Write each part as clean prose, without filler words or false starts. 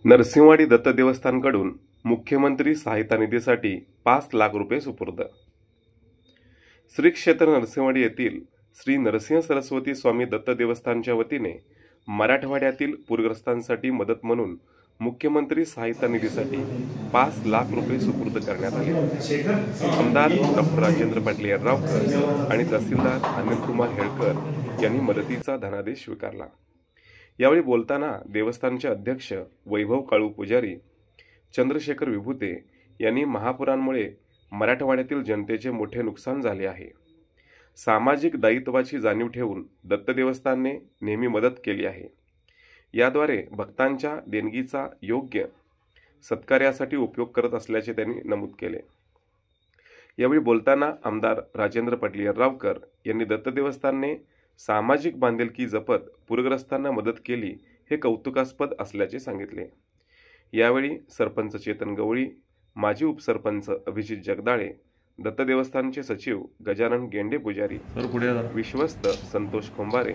नरसिंहवाडी दत्त देवस्थानकडून मुख्यमंत्री सहायता निधीसाठी 5 लाख रुपये सुपूर्द। श्री क्षेत्र नरसिंहवाडी येथील श्री नरसिंह सरस्वती स्वामी दत्त देवस्थानच्या वतीने मराठवाड्यातील पूरग्रस्तांसाठी मदत म्हणून मुख्यमंत्री सहायता निधीसाठी 5 लाख रुपये सुपूर्द करण्यात आले। आमदार डॉ. राजेंद्र पाटील यड्रावकर आणि तहसीलदार अनिलकुमार हेळकर यांनी मदतीचा धनादेश स्वीकारला। यावेळी बोलताना देवस्थानचे अध्यक्ष वैभव काळू पुजारी, चंद्रशेखर विभूते यांनी महापुरांमुळे मराठवाड्यातील जनतेचे मोठे नुकसान झाले आहे। सामाजिक दायित्वाची जाणीव ठेवून दत्त देवस्थानने नेहमी मदत केली आहे। याद्वारे भक्तांच्या देणगीचा योग्य सत्कार्यासाठी उपयोग करत असल्याचे त्यांनी नमूद केले। यावेळी बोलताना आमदार राजेंद्र पाटील यड्रावकर यांनी दत्त देवस्थानने सामाजिक बांधिलकी जपत पूरग्रस्तांना मदत केली हे कौतुकास्पद असल्याचे सांगितले। यावेळी सरपंच चेतन गवळी, माजी उपसरपंच अभिजित जगदाळे, दत्त देवस्थानचे सचिव गजानन गेंडे पुजारी, विश्वस्त संतोष खोंबारे,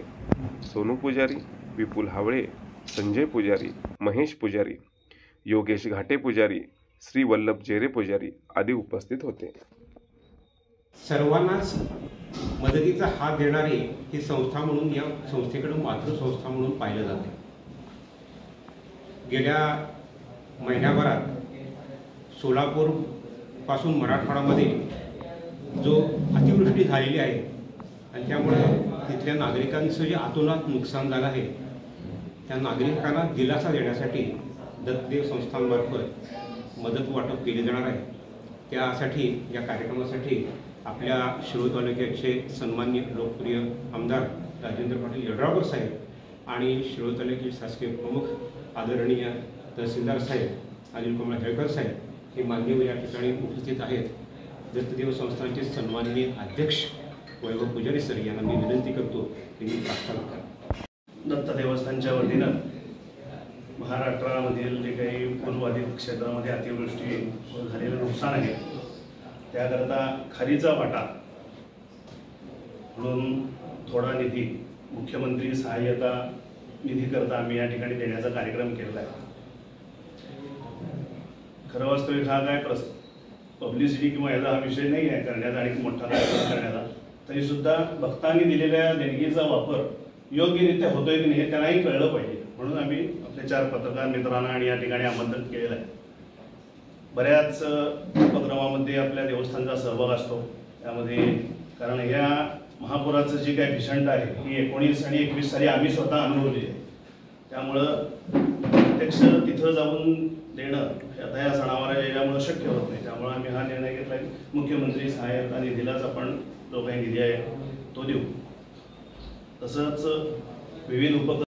सोनू पुजारी, विपुल हावळे, संजय पुजारी, महेश पुजारी, योगेश घाटे पुजारी, श्री वल्लभ जेरे पुजारी आदी उपस्थित होते। सर्वांनाच मदतीचा हात देणारी ही संस्था म्हणून या संस्थेकडे मातृसंस्था म्हणून पाहिलं जाते। गेल्या महिन्याभरात सोलापूर पासून मराठवाड्यामध्ये जो अतिवृष्टी झालेली आहे आणि त्यामुळे तिथल्या नागरिकांचं जे अतोनात नुकसान झालं आहे त्या नागरिकांना दिलासा देण्यासाठी दत्तदेव संस्थांमार्फत मदत वाटप केली जाणार आहे। त्यासाठी या कार्यक्रमासाठी आपल्या शिरोळ तालुक्याचे सन्माननीय लोकप्रिय आमदार राजेंद्र पाटील यड्रावकर साहेब आणि शिरोळ तालुक्याचे शासकीय प्रमुख आदरणीय तहसीलदार साहेब अनिलकुमार हेळकर साहेब हे मान्यवर या ठिकाणी उपस्थित आहेत। दत्तदेव संस्थानचे सन्माननीय अध्यक्ष वैभव पुजारी सर यांना मी विनंती करतो की मी प्रार्थना करा। दत्त देवस्थानच्या वतीनं महाराष्ट्रामधील जे काही पूरबाधित क्षेत्रामध्ये अतिवृष्टी झालेलं नुकसान आहे त्याकरता खारीचा वाटा म्हणून थोडा निधी मुख्यमंत्री सहाय्यता निधीकरता आम्ही या ठिकाणी देण्याचा कार्यक्रम केलेला आहे। खरं वास्तविक हा काय पब्लिसिटी किंवा याचा हा विषय नाही आहे करण्याचा आणि मोठा कार्यक्रम करण्याचा, तरीसुद्धा भक्तांनी दिलेल्या देणगीचा वापर योग्यरित्या होतोय की नाही हे त्यांनाही कळलं पाहिजे म्हणून आम्ही आपले 4 पत्रकार मित्रांना आणि या ठिकाणी आमंत्रित केलेलं आहे। बऱ्याच उपक्रमामध्ये आपल्या देवस्थानचा सहभाग असतो त्यामध्ये, कारण या महापुराचं जी काही भीषणता आहे ही 19 आणि 21 साली आम्ही स्वतः अनुभवली आहे। त्यामुळं प्रत्यक्ष तिथं जाऊन देणं आता या सणावार यामुळे शक्य होत नाही। त्यामुळे आम्ही हा निर्णय घेतला की मुख्यमंत्री सहाय्यता निधीलाच आपण जो काही निधी आहे तो देऊ। तसंच विविध